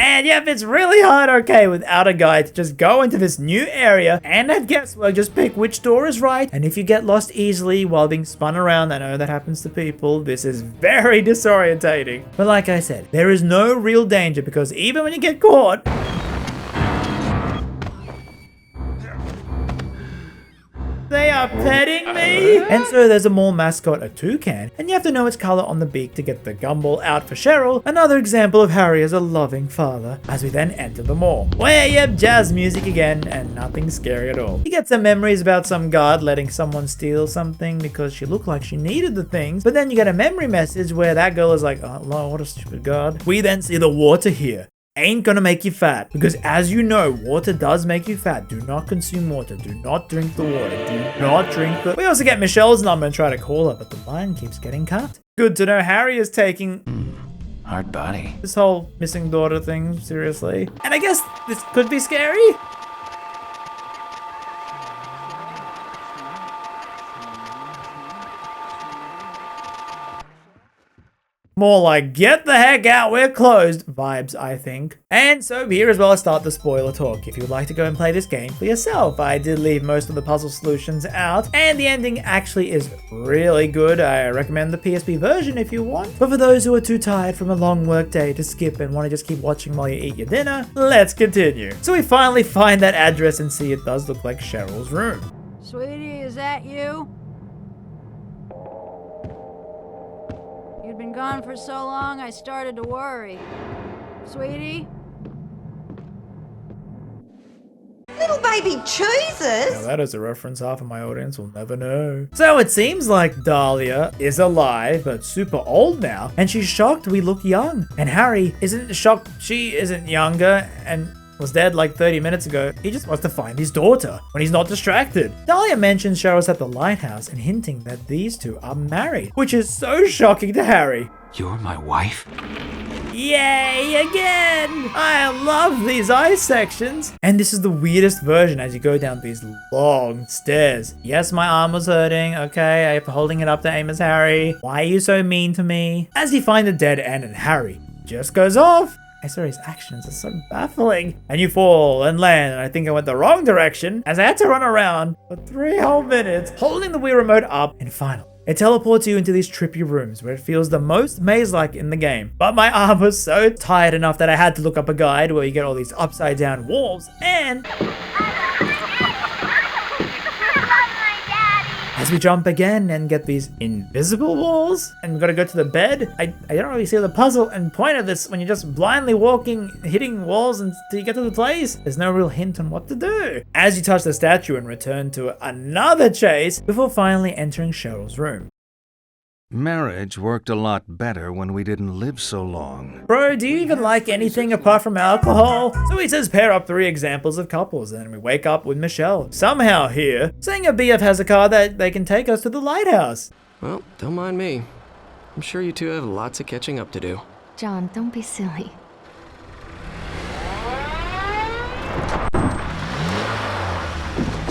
And yep, it's really hard, okay, without a guide to just go into this new area and at guesswork, just pick which door is right. And if you get lost easily while being spun around, I know that happens to people, this is very disorientating. But like I said, there is no real danger because even when you get caught, they are petting me! And so there's a mall mascot, a toucan, and you have to know its color on the beak to get the gumball out for Cheryl, another example of Harry as a loving father, as we then enter the mall. Where, yep, jazz music again, and nothing scary at all. You get some memories about some guard letting someone steal something because she looked like she needed the things, but then you get a memory message where that girl is like, oh Lord, what a stupid guard. We then see the water here. Ain't gonna make you fat, because as you know, water does make you fat. Do not consume water, do not drink the water, do not drink the... We also get Michelle's number and try to call her, but the line keeps getting cut. Good to know Harry is taking Hard body. this whole missing daughter thing seriously. And I guess this could be scary. More like, get the heck out, we're closed vibes, I think. And so here as well, I start the spoiler talk. If you'd like to go and play this game for yourself, I did leave most of the puzzle solutions out, and the ending actually is really good. I recommend the PSP version if you want. But for those who are too tired from a long work day to skip and want to just keep watching while you eat your dinner, let's continue. So we finally find that address and see it does look like Cheryl's room. Sweetie, is that you? You'd been gone for so long, I started to worry. Sweetie? Little baby cheeses? Now that is a reference half of my audience will never know. So it seems like Dahlia is alive, but super old now, and she's shocked we look young. And Harry isn't shocked she isn't younger and was dead like 30 minutes ago. He just wants to find his daughter when he's not distracted. Dahlia mentions Cheryl's at the lighthouse and hinting that these two are married, which is so shocking to Harry. You're my wife? Yay again! I love these ice sections. And this is the weirdest version as you go down these long stairs. Yes, my arm was hurting. Okay, I'm holding it up to aim as Harry. Why are you so mean to me? As you find the dead end and Harry just goes off. I saw his actions are so baffling. And you fall and land, and I think I went the wrong direction as I had to run around for 3 whole minutes, holding the Wii remote up, and finally, it teleports you into these trippy rooms where it feels the most maze-like in the game. But my arm was so tired enough that I had to look up a guide where you get all these upside down walls, and as we jump again and get these invisible walls, and we gotta go to the bed. I don't really see the puzzle and point of this when you're just blindly walking, hitting walls until you get to the place. There's no real hint on what to do. As you touch the statue and return to another chase before finally entering Cheryl's room. Marriage worked a lot better when we didn't live so long. Bro, do you even like anything apart from alcohol? So he says pair up 3 examples of couples, and we wake up with Michelle, somehow here, saying her BF has a car that they can take us to the lighthouse. Well, don't mind me. I'm sure you two have lots of catching up to do. John, don't be silly.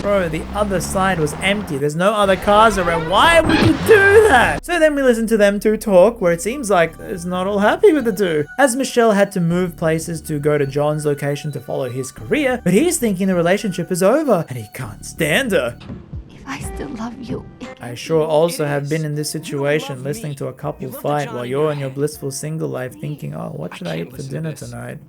Bro, the other side was empty. There's no other cars around. Why would you do that? So then we listen to them two talk, where it seems like it's not all happy with the two. As Michelle had to move places to go to John's location to follow his career, but he's thinking the relationship is over and he can't stand her. If I still love you, I sure also have been in this situation, listening to a couple fight while you're in your blissful single life thinking, oh, what should I eat for dinner tonight?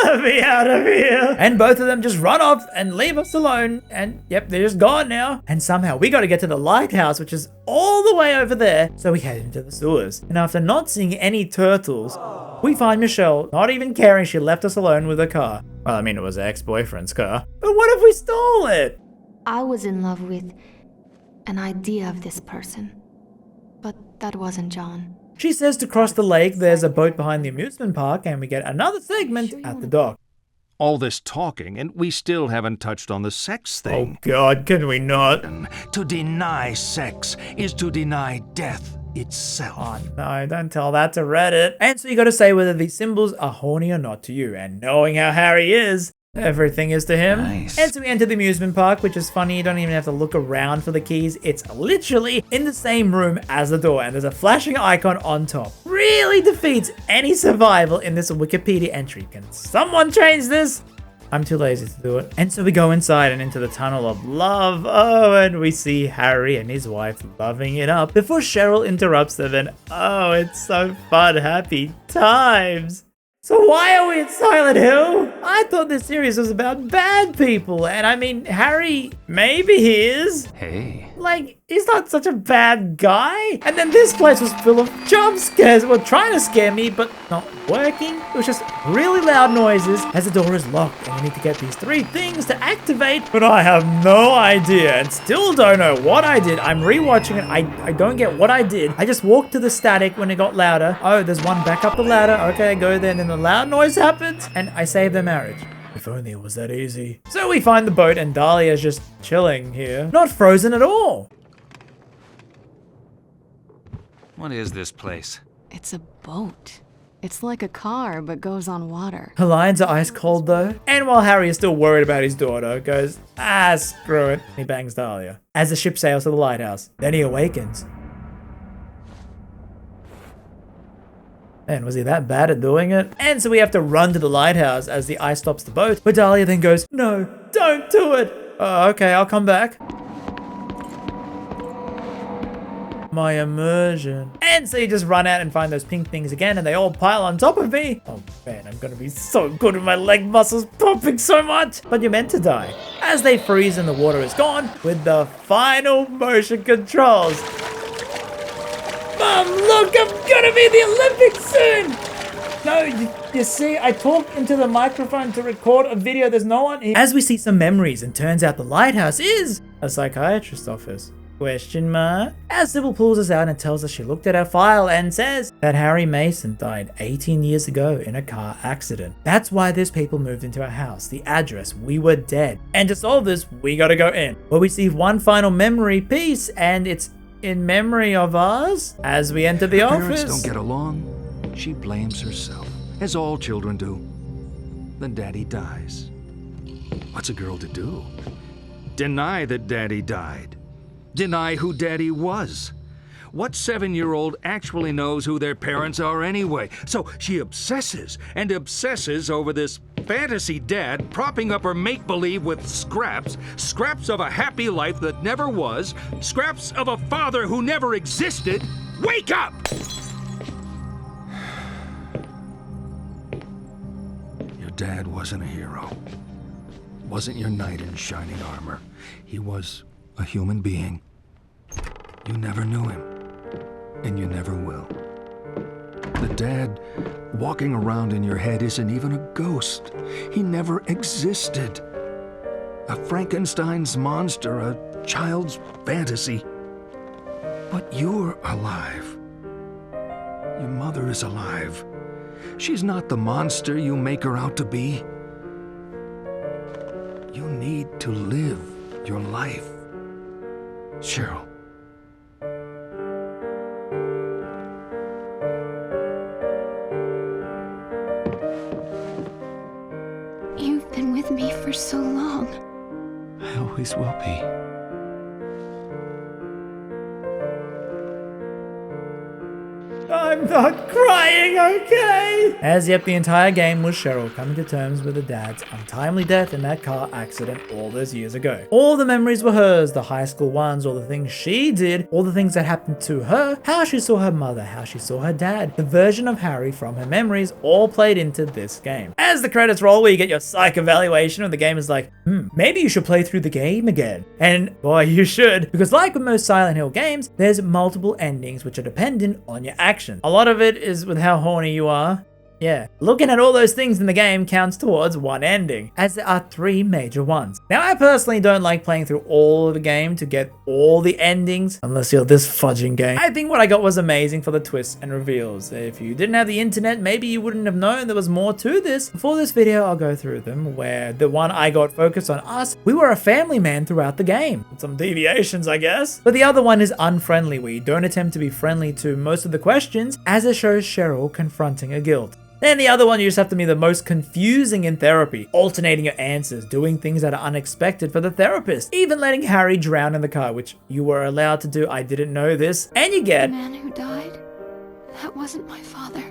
Let me out of here! And both of them just run off and leave us alone. And yep, they're just gone now. And somehow we gotta get to the lighthouse, which is all the way over there. So we head into the sewers. And after not seeing any turtles, we find Michelle not even caring she left us alone with her car. Well, I mean, it was her ex-boyfriend's car. But what if we stole it? I was in love with an idea of this person. But that wasn't John. She says to cross the lake, there's a boat behind the amusement park, and we get another segment at the dock. All this talking, and we still haven't touched on the sex thing. Oh God, can we not? To deny sex is to deny death itself. Oh no, don't tell that to Reddit. And so you gotta say whether these symbols are horny or not to you, and knowing how Harry is, everything is to him. Nice. And so we enter the amusement park, which is funny. You don't even have to look around for the keys. It's literally in the same room as the door, and there's a flashing icon on top. Really defeats any survival in this Wikipedia entry. Can someone change this? I'm too lazy to do it. And so we go inside and into the tunnel of love. Oh, and we see Harry and his wife loving it up before Cheryl interrupts them, and oh, it's so fun, happy times. So why are we in Silent Hill? I thought this series was about bad people, and I mean, Harry, maybe he is. Hey. Like, he's not such a bad guy. And then this place was full of jump scares. Well, trying to scare me, but not working. It was just really loud noises as the door is locked, and you need to get these 3 things to activate. But I have no idea and still don't know what I did. I'm rewatching it. I don't get what I did. I just walked to the static when it got louder. Oh, there's one back up the ladder. Okay, I go there, and then the loud noise happens, and I save their marriage. If only it was that easy. So we find the boat, and Dahlia's just chilling here. Not frozen at all. What is this place? It's a boat. It's like a car, but goes on water. Her lines are ice cold though. And while Harry is still worried about his daughter, goes, screw it. He bangs Dahlia as the ship sails to the lighthouse. Then he awakens. Man, was he that bad at doing it? And so we have to run to the lighthouse as the ice stops the boat, but Dahlia then goes, no, don't do it. Oh, okay, I'll come back. My immersion. And so you just run out and find those pink things again, and they all pile on top of me. Oh man, I'm gonna be so good with my leg muscles pumping so much. But you're meant to die. As they freeze and the water is gone, with the final motion controls. Mom, look, I'm gonna be in the Olympics soon! No, you see, I talked into the microphone to record a video, there's no one here. As we see some memories, and turns out the lighthouse is a psychiatrist's office. Question mark? As Sybil pulls us out and tells us she looked at her file and says that Harry Mason died 18 years ago in a car accident. That's why those people moved into our house, the address, we were dead. And to solve this, we gotta go in, where we see one final memory piece, and it's in memory of us as we enter the office. Parents don't get along. She blames herself, as all children do. Then Daddy dies. What's a girl to do? Deny that Daddy died. Deny who Daddy was. What 7-year-old actually knows who their parents are anyway? So she obsesses and obsesses over this fantasy dad propping up her make-believe with scraps of a happy life that never was, scraps of a father who never existed. Wake up! Your dad wasn't a hero. Wasn't your knight in shining armor. He was a human being. You never knew him, and you never will. The dad walking around in your head isn't even a ghost. He never existed. A Frankenstein's monster, a child's fantasy. But you're alive. Your mother is alive. She's not the monster you make her out to be. You need to live your life. Cheryl. You've been with me for so long. I always will be. I'm not crying, okay? As yep, the entire game was Cheryl coming to terms with her dad's untimely death in that car accident all those years ago. All the memories were hers, the high school ones, all the things she did, all the things that happened to her, how she saw her mother, how she saw her dad, the version of Harry from her memories, all played into this game. As the credits roll, where you get your psych evaluation, and the game is like, maybe you should play through the game again. And boy, you should, because like with most Silent Hill games, there's multiple endings which are dependent on your action. A lot of it is with how horny you are. Yeah, looking at all those things in the game counts towards one ending, as there are 3 major ones. Now, I personally don't like playing through all of the game to get all the endings, unless you're this fudging game. I think what I got was amazing for the twists and reveals. If you didn't have the internet, maybe you wouldn't have known there was more to this. For this video, I'll go through them, where the one I got focused on us, we were a family man throughout the game. Some deviations, I guess. But the other one is unfriendly, where you don't attempt to be friendly to most of the questions, as it shows Cheryl confronting a guilt. Then the other one, you just have to be the most confusing in therapy, alternating your answers, doing things that are unexpected for the therapist, even letting Harry drown in the car, which you were allowed to do. I didn't know this. And you get... The man who died, that wasn't my father.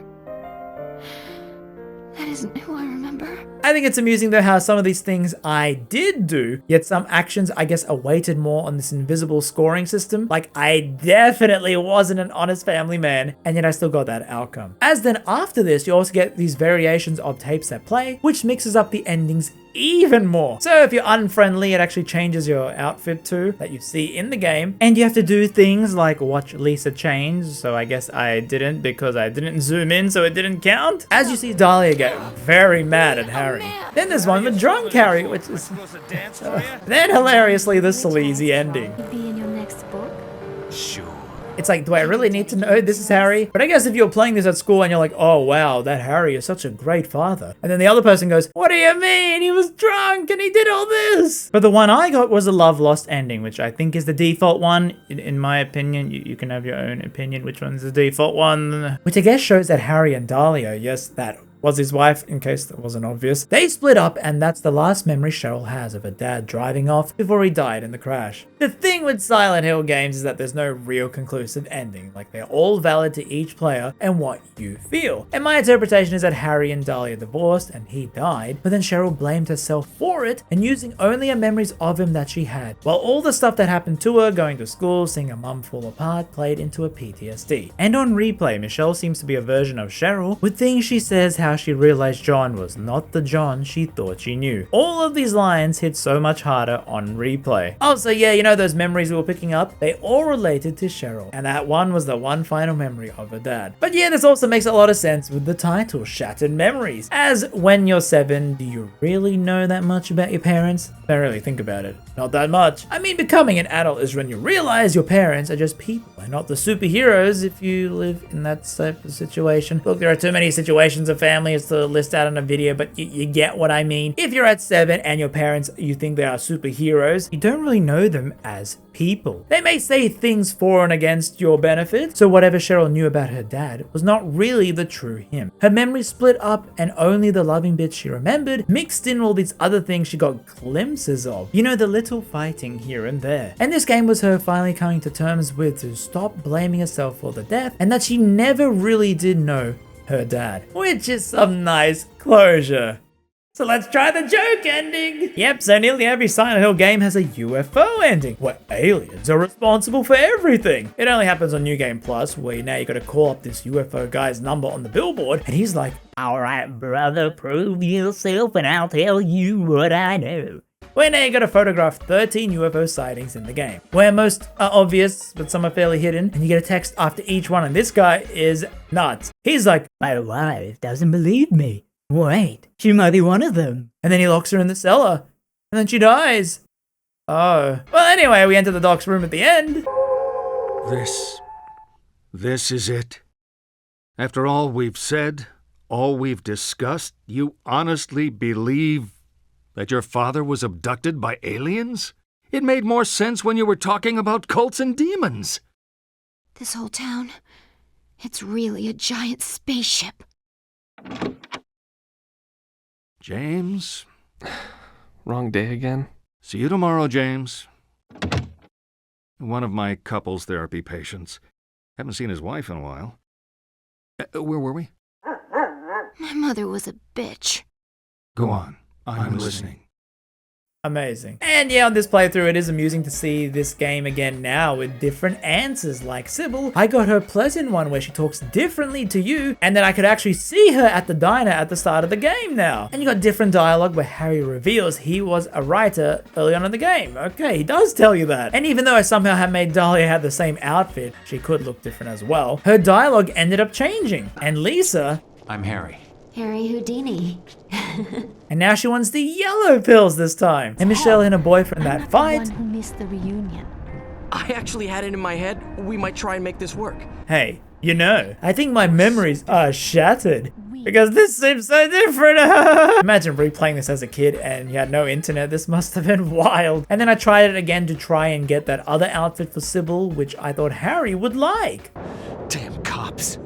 That isn't who I remember. I think it's amusing though how some of these things I did do, yet some actions I guess are weighted more on this invisible scoring system. Like I definitely wasn't an honest family man, and yet I still got that outcome. As then after this, you also get these variations of tapes that play, which mixes up the endings even more. So if you're unfriendly, it actually changes your outfit too, that you see in the game. And you have to do things like watch Lisa change. So I guess I didn't, because I didn't zoom in, so it didn't count. As you see Dahlia get very mad at Harry. Then there's one with drunk Harry, which is... then hilariously the sleazy ending. Be in your next book? Sure. It's like, do I really need to know this is Harry? But I guess if you're playing this at school and you're like, oh wow, that Harry is such a great father. And then the other person goes, what do you mean? He was drunk and he did all this. But the one I got was a love lost ending, which I think is the default one. In my opinion, you can have your own opinion which one's the default one. Which I guess shows that Harry and Dahlia, yes, that was his wife, in case that wasn't obvious. They split up, and that's the last memory Cheryl has of her dad driving off before he died in the crash. The thing with Silent Hill games is that there's no real conclusive ending, like they're all valid to each player and what you feel. And my interpretation is that Harry and Dahlia divorced and he died, but then Cheryl blamed herself for it and using only her memories of him that she had, while all the stuff that happened to her, going to school, seeing her mum fall apart, played into her PTSD. And on replay, Michelle seems to be a version of Cheryl, with things she says how she realized John was not the John she thought she knew. All of these lines hit so much harder on replay. Also, yeah, you know those memories we were picking up? They all related to Cheryl, and that one was the one final memory of her dad. But yeah, this also makes a lot of sense with the title, Shattered Memories. As when you're 7, do you really know that much about your parents? Don't really think about it. Not that much. I mean, becoming an adult is when you realize your parents are just people and not the superheroes if you live in that type of situation. Look, there are too many situations of families to list out in a video, but you get what I mean. If you're at 7 and your parents, you think they are superheroes, you don't really know them as people. They may say things for and against your benefit, so whatever Cheryl knew about her dad was not really the true him. Her memory split up and only the loving bits she remembered mixed in all these other things she got glimpses of. You know, the little fighting here and there. And this game was her finally coming to terms with to stop blaming herself for the death and that she never really did know her dad, which is some nice closure. So let's try the joke ending! Yep, so nearly every Silent Hill game has a UFO ending, where aliens are responsible for everything. It only happens on New Game Plus, where now you gotta call up this UFO guy's number on the billboard, and he's like, "Alright brother, prove yourself and I'll tell you what I know." Where now you gotta photograph 13 UFO sightings in the game, where most are obvious, but some are fairly hidden, and you get a text after each one, and this guy is nuts. He's like, "My wife doesn't believe me. Wait, she might be one of them." And then he locks her in the cellar, and then she dies. Oh. Well, anyway, we enter the doc's room at the end. This is it. After all we've said, all we've discussed, you honestly believe that your father was abducted by aliens? It made more sense when you were talking about cults and demons. This whole town, it's really a giant spaceship. James? Wrong day again? See you tomorrow, James. One of my couples therapy patients. Haven't seen his wife in a while. Where were we? My mother was a bitch. Go on. I'm listening. Amazing. And yeah, on this playthrough, it is amusing to see this game again now with different answers. Like Sybil, I got her pleasant one where she talks differently to you, and then I could actually see her at the diner at the start of the game now. And you got different dialogue where Harry reveals he was a writer early on in the game. Okay, he does tell you that. And even though I somehow had made Dahlia have the same outfit, she could look different as well, her dialogue ended up changing. And Lisa... I'm Harry. Harry Houdini. And now she wants the yellow pills this time. And Michelle and her boyfriend that fight. The one who missed the reunion. I actually had it in my head. We might try and make this work. Hey, you know, I think my memories are shattered. Because this seems so different. Imagine replaying this as a kid and you had no internet. This must have been wild. And then I tried it again to try and get that other outfit for Sybil, which I thought Harry would like. Damn cops.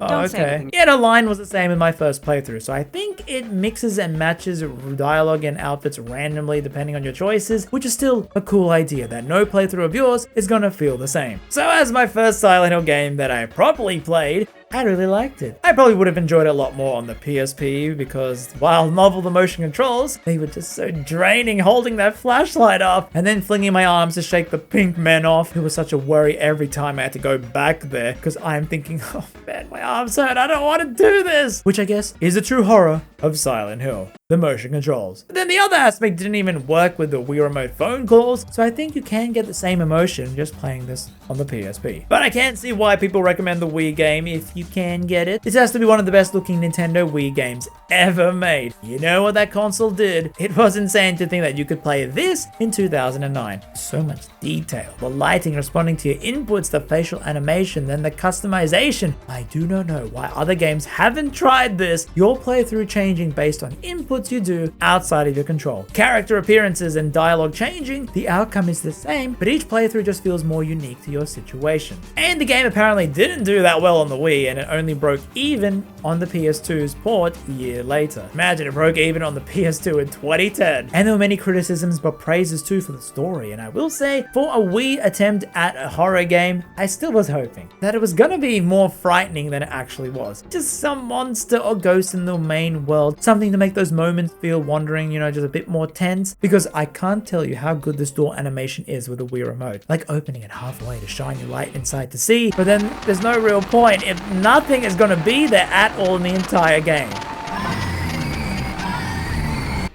Oh, okay. Yeah, the line was the same in my first playthrough, so I think it mixes and matches dialogue and outfits randomly depending on your choices, which is still a cool idea that no playthrough of yours is gonna feel the same. So as my first Silent Hill game that I properly played, I really liked it. I probably would have enjoyed it a lot more on the PSP because while novel the motion controls, they were just so draining holding that flashlight up and then flinging my arms to shake the pink men off. It was such a worry every time I had to go back there because I'm thinking, oh man, my arms hurt. I don't want to do this. Which I guess is the true horror of Silent Hill. The motion controls. But then the other aspect didn't even work with the Wii Remote phone calls, so I think you can get the same emotion just playing this on the PSP. But I can't see why people recommend the Wii game if you can get it. This has to be one of the best looking Nintendo Wii games ever made. You know what that console did? It was insane to think that you could play this in 2009. So much detail, the lighting responding to your inputs, the facial animation, then the customization. I do not know why other games haven't tried this. Your playthrough changing based on inputs you do outside of your control. Character appearances and dialogue changing, the outcome is the same, but each playthrough just feels more unique to your situation. And the game apparently didn't do that well on the Wii, and it only broke even on the PS2's port a year later. Imagine it broke even on the PS2 in 2010. And there were many criticisms but praises too for the story, and I will say, for a Wii attempt at a horror game, I still was hoping that it was gonna be more frightening than it actually was. Just some monster or ghost in the main world, something to make those moments feel wandering, you know, just a bit more tense, because I can't tell you how good this door animation is with the Wii remote. Like opening it halfway to shine your light inside to see, but then there's no real point if nothing is gonna be there at all in the entire game.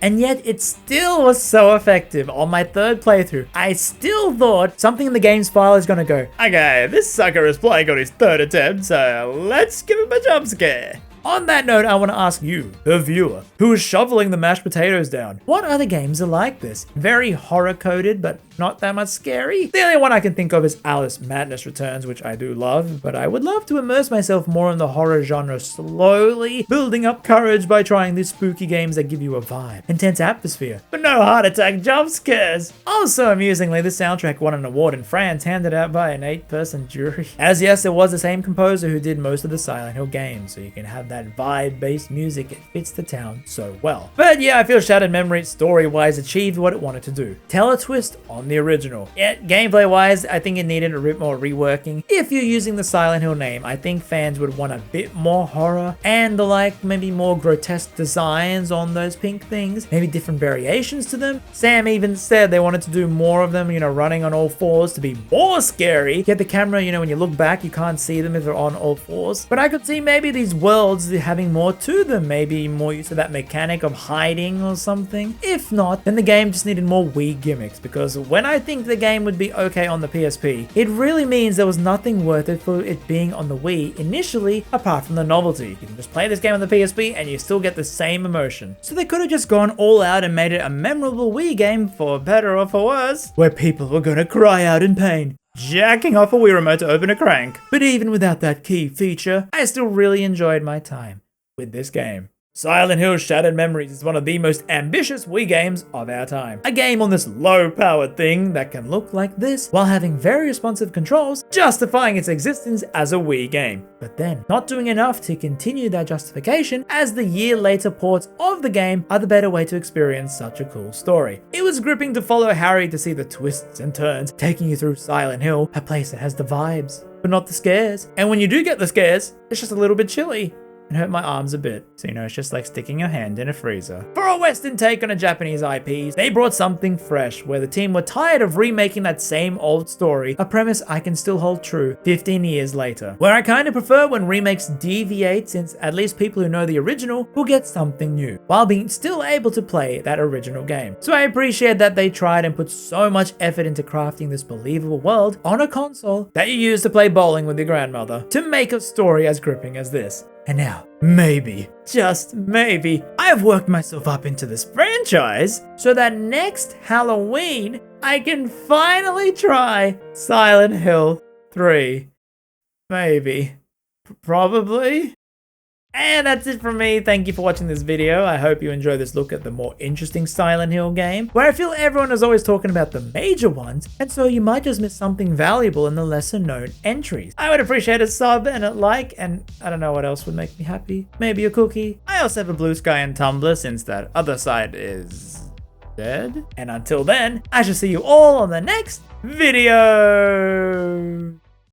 And yet it still was so effective. On my third playthrough, I still thought something in the game's file is gonna go, okay, this sucker is playing on his third attempt, so let's give him a jump scare. On that note, I want to ask you, the viewer, who is shoveling the mashed potatoes down, what other games are like this? Very horror-coded, but not that much scary? The only one I can think of is Alice Madness Returns, which I do love, but I would love to immerse myself more in the horror genre, slowly building up courage by trying these spooky games that give you a vibe, intense atmosphere, but no heart attack jump scares. Also, amusingly, the soundtrack won an award in France, handed out by an 8-person jury. As yes, it was the same composer who did most of the Silent Hill games, so you can have that vibe-based music. It fits the town so well. But yeah, I feel Shattered Memory story-wise achieved what it wanted to do. Tell a twist on the original. Yet gameplay-wise, I think it needed a bit more reworking. If you're using the Silent Hill name, I think fans would want a bit more horror and maybe more grotesque designs on those pink things, maybe different variations to them. Sam even said they wanted to do more of them, you know, running on all fours to be more scary. Yet the camera, you know, when you look back, you can't see them if they're on all fours. But I could see maybe these worlds having more to them, maybe more use of that mechanic of hiding or something. If not, then the game just needed more Wii gimmicks, because when I think the game would be okay on the PSP, it really means there was nothing worth it for it being on the Wii initially, apart from the novelty. You can just play this game on the PSP and you still get the same emotion. So they could have just gone all out and made it a memorable Wii game, for better or for worse, where people were gonna cry out in pain, jacking off a Wii remote to open a crank. But even without that key feature, I still really enjoyed my time with this game. Silent Hill Shattered Memories is one of the most ambitious Wii games of our time. A game on this low-powered thing that can look like this while having very responsive controls, justifying its existence as a Wii game. But then, not doing enough to continue that justification, as the year-later ports of the game are the better way to experience such a cool story. It was gripping to follow Harry to see the twists and turns, taking you through Silent Hill, a place that has the vibes, but not the scares. And when you do get the scares, it's just a little bit chilly and hurt my arms a bit. So, you know, it's just like sticking your hand in a freezer. For a Western take on a Japanese IP, they brought something fresh, where the team were tired of remaking that same old story, a premise I can still hold true 15 years later. Where I kind of prefer when remakes deviate, since at least people who know the original will get something new, while being still able to play that original game. So I appreciate that they tried and put so much effort into crafting this believable world on a console that you use to play bowling with your grandmother, to make a story as gripping as this. And now, maybe, just maybe, I have worked myself up into this franchise so that next Halloween, I can finally try Silent Hill 3. Maybe. Probably. And that's it from me. Thank you for watching this video. I hope you enjoyed this look at the more interesting Silent Hill game, where I feel everyone is always talking about the major ones, and so you might just miss something valuable in the lesser known entries. I would appreciate a sub and a like, and I don't know what else would make me happy. Maybe a cookie. I also have a Blue Sky and Tumblr, since that other side is dead. And until then, I shall see you all on the next video.